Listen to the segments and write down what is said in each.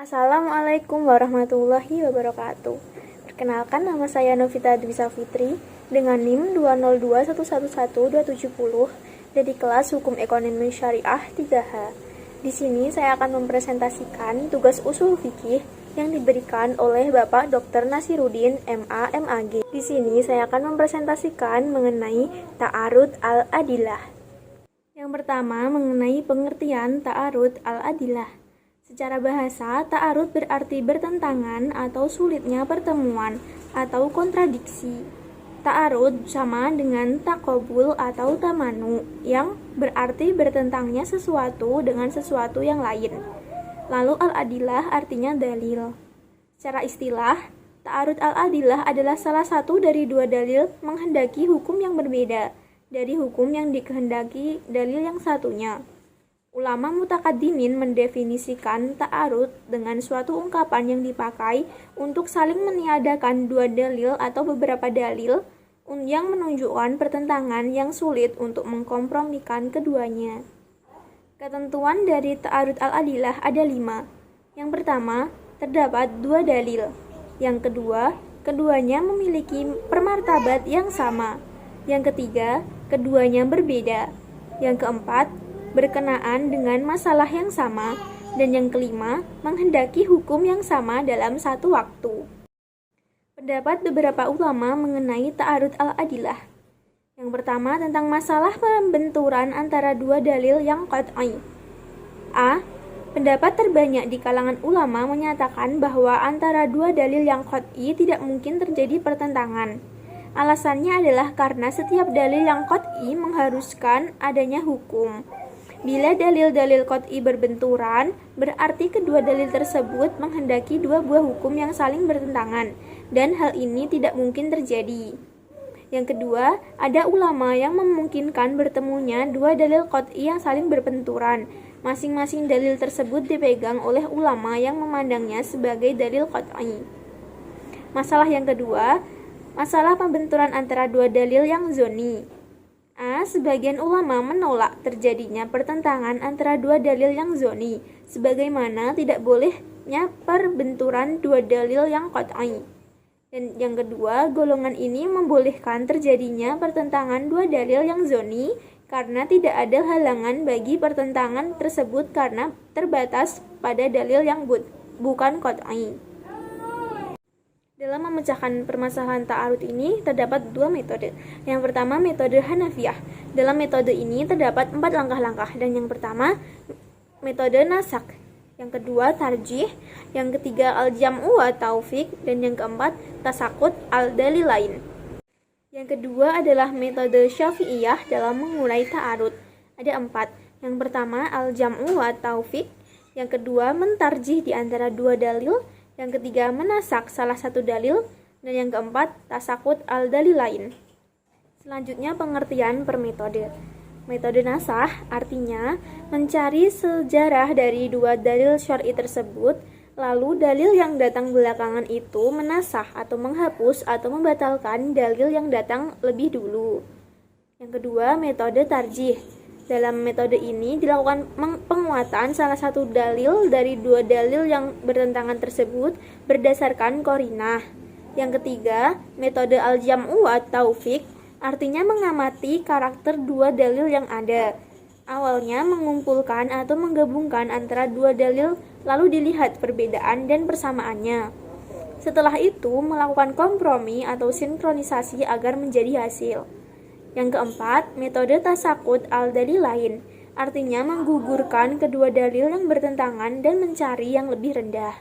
Assalamualaikum warahmatullahi wabarakatuh. Perkenalkan, nama saya Novita Dwisa Fitri dengan NIM 202111270 dari kelas Hukum Ekonomi Syariah 3H. Di sini saya akan mempresentasikan tugas usul fikih yang diberikan oleh Bapak Dr. Nasiruddin MA MAG. Di sini saya akan mempresentasikan mengenai ta'arud al-adillah. Yang pertama, mengenai pengertian ta'arud al-adillah. Secara bahasa, ta'arud berarti bertentangan atau sulitnya pertemuan atau kontradiksi. Ta'arud sama dengan takobul atau tamanu, yang berarti bertentangnya sesuatu dengan sesuatu yang lain. Lalu al-adillah artinya dalil. Secara istilah, ta'arud al-adillah adalah salah satu dari dua dalil menghendaki hukum yang berbeda dari hukum yang dikehendaki dalil yang satunya. Ulama mutakaddimin mendefinisikan ta'arud dengan suatu ungkapan yang dipakai untuk saling meniadakan dua dalil atau beberapa dalil yang menunjukkan pertentangan yang sulit untuk mengkompromikan keduanya. Ketentuan dari ta'arud al-adillah ada 5. Yang pertama, terdapat dua dalil. Yang kedua, keduanya memiliki permartabat yang sama. Yang ketiga, keduanya berbeda. Yang keempat, berkenaan dengan masalah yang sama, dan yang kelima, menghendaki hukum yang sama dalam satu waktu. Pendapat beberapa ulama mengenai ta'arud al-adillah. Yang pertama, tentang masalah pembenturan antara dua dalil yang qat'i. A. Pendapat terbanyak di kalangan ulama menyatakan bahwa antara dua dalil yang qat'i tidak mungkin terjadi pertentangan. Alasannya adalah karena setiap dalil yang qat'i mengharuskan adanya hukum. Bila dalil-dalil qat'i berbenturan, berarti kedua dalil tersebut menghendaki dua buah hukum yang saling bertentangan, dan hal ini tidak mungkin terjadi. Yang kedua, ada ulama yang memungkinkan bertemunya dua dalil qat'i yang saling berbenturan. Masing-masing dalil tersebut dipegang oleh ulama yang memandangnya sebagai dalil qat'i. Masalah yang kedua, masalah pembenturan antara dua dalil yang zonni. A. Sebagian ulama menolak terjadinya pertentangan antara dua dalil yang zonni, sebagaimana tidak bolehnya perbenturan dua dalil yang qat'i. Dan yang kedua, golongan ini membolehkan terjadinya pertentangan dua dalil yang zonni karena tidak ada halangan bagi pertentangan tersebut karena terbatas pada dalil yang bukan qat'i. Dalam memecahkan permasalahan ta'arud ini terdapat dua metode. Yang pertama, metode Hanafiyah. Dalam metode ini terdapat 4 langkah-langkah, dan yang pertama metode nasak, yang kedua tarjih, yang ketiga al-jam'u wa taufiq, dan yang keempat tasakut al-dalilain. Yang kedua adalah metode Syafi'iyah dalam mengurai ta'arud. Ada 4. Yang pertama al-jam'u wa taufiq, yang kedua mentarjih di antara dua dalil, yang ketiga menasak salah satu dalil, dan yang keempat tasakut al-dalilain. Selanjutnya pengertian per metode. Metode nasah artinya mencari sejarah dari dua dalil syar'i tersebut, lalu dalil yang datang belakangan itu menasah atau menghapus atau membatalkan dalil yang datang lebih dulu. Yang kedua, metode tarjih. Dalam metode ini dilakukan penguatan salah satu dalil dari dua dalil yang bertentangan tersebut berdasarkan qarinah. Yang ketiga, metode al-jam'u wa taufiq artinya mengamati karakter dua dalil yang ada. Awalnya mengumpulkan atau menggabungkan antara dua dalil lalu dilihat perbedaan dan persamaannya. Setelah itu melakukan kompromi atau sinkronisasi agar menjadi hasil. Yang keempat, metode tasakut al-dalilain artinya menggugurkan kedua dalil yang bertentangan dan mencari yang lebih rendah.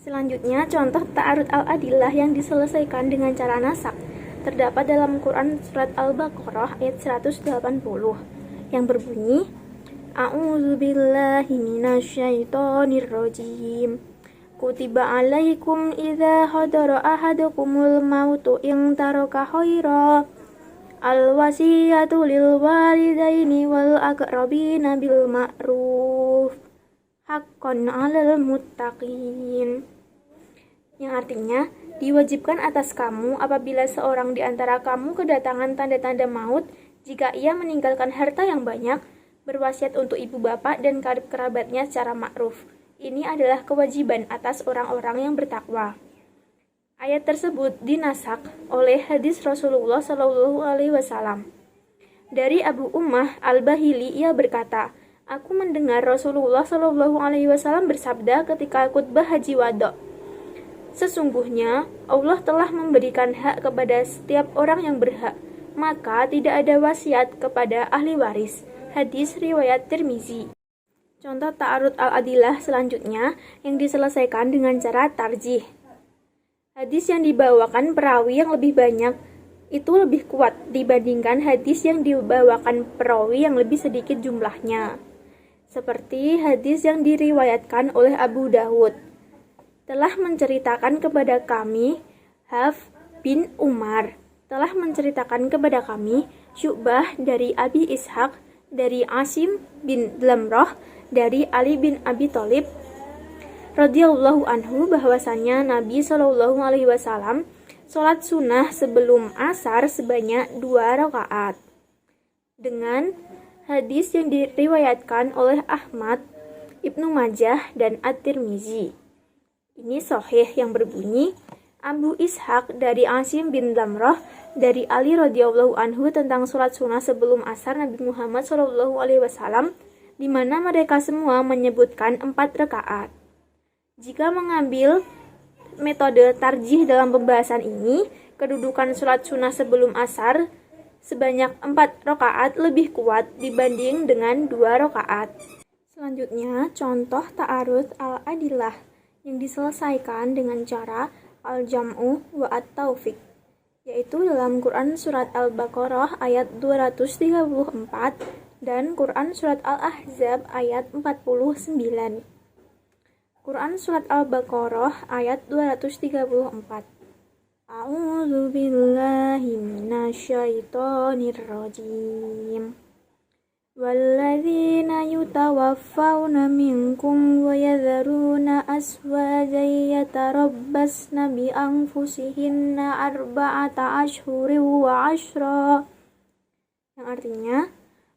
Selanjutnya, contoh ta'arud al-adillah yang diselesaikan dengan cara nasak terdapat dalam Quran surat Al-Baqarah ayat 180 yang berbunyi A'udzubillahi minasyaitonirrajim. Kutiba alaikum idza hadara ahadakumul mautu in taraka khaira al-wasiyatu lil walidaini wal aqrabina bil ma'ruf haqqan 'alal muttaqin. Yang artinya, diwajibkan atas kamu apabila seorang di antara kamu kedatangan tanda-tanda maut, jika ia meninggalkan harta yang banyak, berwasiat untuk ibu bapak dan karib kerabatnya secara ma'ruf. Ini adalah kewajiban atas orang-orang yang bertakwa. Ayat tersebut dinasak oleh hadis Rasulullah Shallallahu Alaihi Wasallam. Dari Abu Ummah Al-Bahili, ia berkata, aku mendengar Rasulullah Shallallahu Alaihi Wasallam bersabda ketika khutbah Haji Wada. Sesungguhnya Allah telah memberikan hak kepada setiap orang yang berhak, maka tidak ada wasiat kepada ahli waris. Hadis riwayat Tirmizi. Contoh ta'arud al-adilah selanjutnya yang diselesaikan dengan cara tarjih. Hadis yang dibawakan perawi yang lebih banyak itu lebih kuat dibandingkan hadis yang dibawakan perawi yang lebih sedikit jumlahnya. Seperti hadis yang diriwayatkan oleh Abu Dawud. Telah menceritakan kepada kami Haf bin Umar. Telah menceritakan kepada kami Syu'bah dari Abi Ishaq, dari Asim bin Lamrah, dari Ali bin Abi Thalib radhiyallahu anhu bahwasanya Nabi Shallallahu Alaihi Wasallam sholat sunnah sebelum asar sebanyak 2 rakaat. Dengan hadis yang diriwayatkan oleh Ahmad, Ibnu Majah, dan At-Tirmizi. Ini sahih yang berbunyi, Abu Ishaq dari Asim bin Lamrah dari Ali radhiyallahu anhu tentang sholat sunnah sebelum asar Nabi Muhammad Shallallahu Alaihi Wasallam, di mana mereka semua menyebutkan 4 rakaat. Jika mengambil metode tarjih dalam pembahasan ini, kedudukan sholat sunnah sebelum asar sebanyak 4 rakaat lebih kuat dibanding dengan 2 rakaat. Selanjutnya, contoh ta'arud al-adillah yang diselesaikan dengan cara al-jam'u wa at-taufiq, yaitu dalam Quran Surat Al-Baqarah ayat 234 dan Quran Surat Al-Ahzab ayat 49. Quran Surat Al-Baqarah ayat 234. A'udzu billahi minasyaitonir rajim. Walladzina yutawaffawna minkum wa yadharuna aswajan yatarabbasna bi anfusihinna arba'ata ashhurin wa ashra. Yang artinya,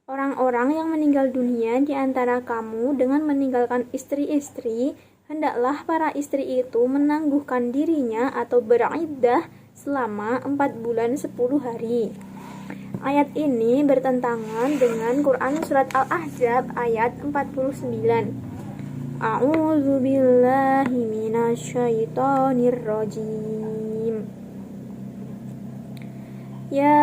orang-orang yang meninggal dunia di antara kamu dengan meninggalkan istri-istri, hendaklah para istri itu menangguhkan dirinya atau beriddah selama 4 bulan 10 hari. Ayat ini bertentangan dengan Quran Surat Al-Ahzab ayat 49. A'udzu billahi minasyaitonir rajim. Ya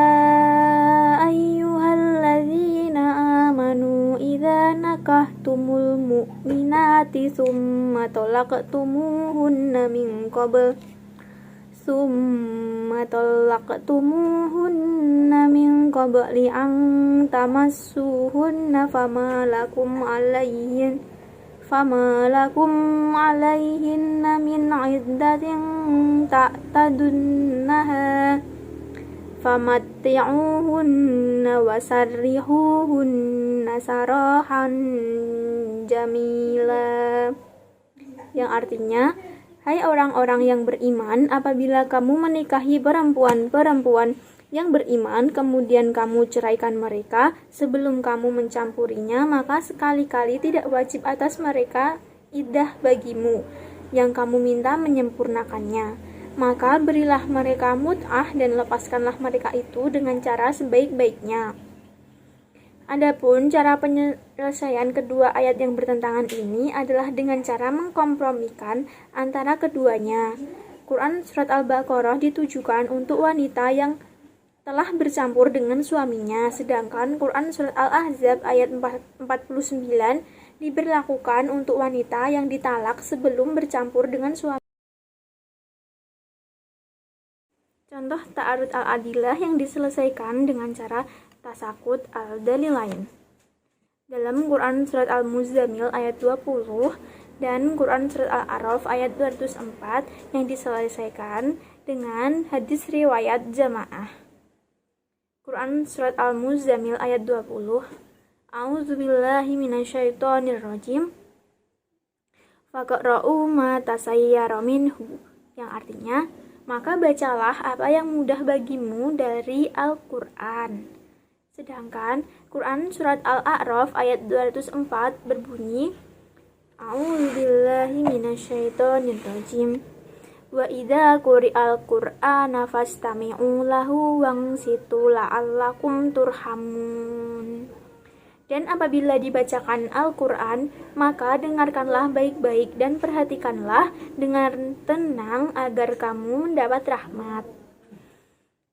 ayyuhalladzina amanu idza nakahtumul mu'minati tsumma talaqtumuhunna min qabli an tamassuhunna fama lakum alaihinna min iddatin ta'tadunnaha famatti'uhunna wasarrihuhunna sarahan jamila. Yang artinya, hai orang-orang yang beriman, apabila kamu menikahi perempuan-perempuan yang beriman, kemudian kamu ceraikan mereka sebelum kamu mencampurinya, maka sekali-kali tidak wajib atas mereka iddah bagimu yang kamu minta menyempurnakannya. Maka berilah mereka mut'ah dan lepaskanlah mereka itu dengan cara sebaik-baiknya. Adapun cara penyelesaian kedua ayat yang bertentangan ini adalah dengan cara mengkompromikan antara keduanya. Quran Surat Al-Baqarah ditujukan untuk wanita yang telah bercampur dengan suaminya, sedangkan Quran Surat Al-Ahzab ayat 49 diberlakukan untuk wanita yang ditalak sebelum bercampur dengan suami. Contoh ta'arud al-adillah yang diselesaikan dengan cara tasakut al-dalilain. Dalam Quran Surat Al-Muzammil ayat 20 dan Quran Surat Al-A'raf ayat 204 yang diselesaikan dengan hadis riwayat jamaah. Quran Surat Al-Muzammil ayat 20. A'udzubillahi minasyaitonir rajim. Faqra'u ma tasayyara minhu, yang artinya, maka bacalah apa yang mudah bagimu dari Al-Quran. Sedangkan Quran Surat Al-A'raf ayat 204 berbunyi, A'udzubillahi billahi minasyaitonir rajim. Wa idza quri'al qur'ana fastami'u lahu wansitu la'allakum turhamun. Dan apabila dibacakan Al-Quran, maka dengarkanlah baik-baik dan perhatikanlah dengan tenang agar kamu mendapat rahmat.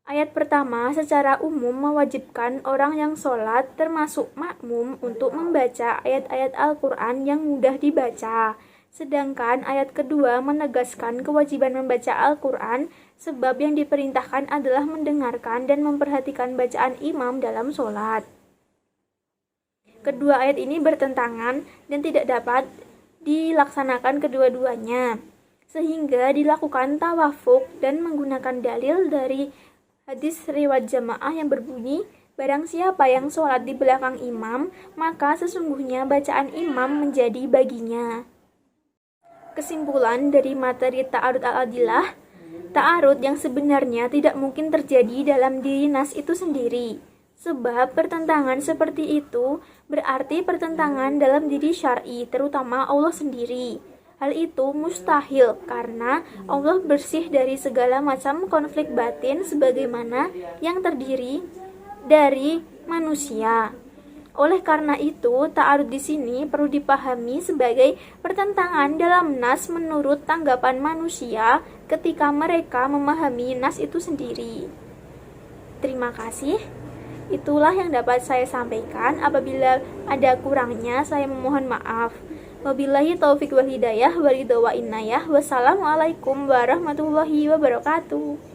Ayat pertama secara umum mewajibkan orang yang sholat termasuk makmum untuk membaca ayat-ayat Al-Quran yang mudah dibaca. Sedangkan ayat kedua menegaskan kewajiban membaca Al-Quran sebab yang diperintahkan adalah mendengarkan dan memperhatikan bacaan imam dalam sholat. Kedua ayat ini bertentangan dan tidak dapat dilaksanakan kedua-duanya, sehingga dilakukan tawafuk dan menggunakan dalil dari hadis riwayat jamaah yang berbunyi, barang siapa yang sholat di belakang imam, maka sesungguhnya bacaan imam menjadi baginya. Kesimpulan dari materi ta'arud al-adillah, ta'arud yang sebenarnya tidak mungkin terjadi dalam diri nas itu sendiri. Sebab pertentangan seperti itu berarti pertentangan dalam diri syar'i, terutama Allah sendiri. Hal itu mustahil karena Allah bersih dari segala macam konflik batin sebagaimana yang terdiri dari manusia. Oleh karena itu, ta'arud di sini perlu dipahami sebagai pertentangan dalam nas menurut tanggapan manusia ketika mereka memahami nas itu sendiri. Terima kasih. Itulah yang dapat saya sampaikan. Apabila ada kurangnya, saya memohon maaf. Wabillahi taufiq wal hidayah, waridho wa innayah. Wassalamualaikum warahmatullahi wabarakatuh.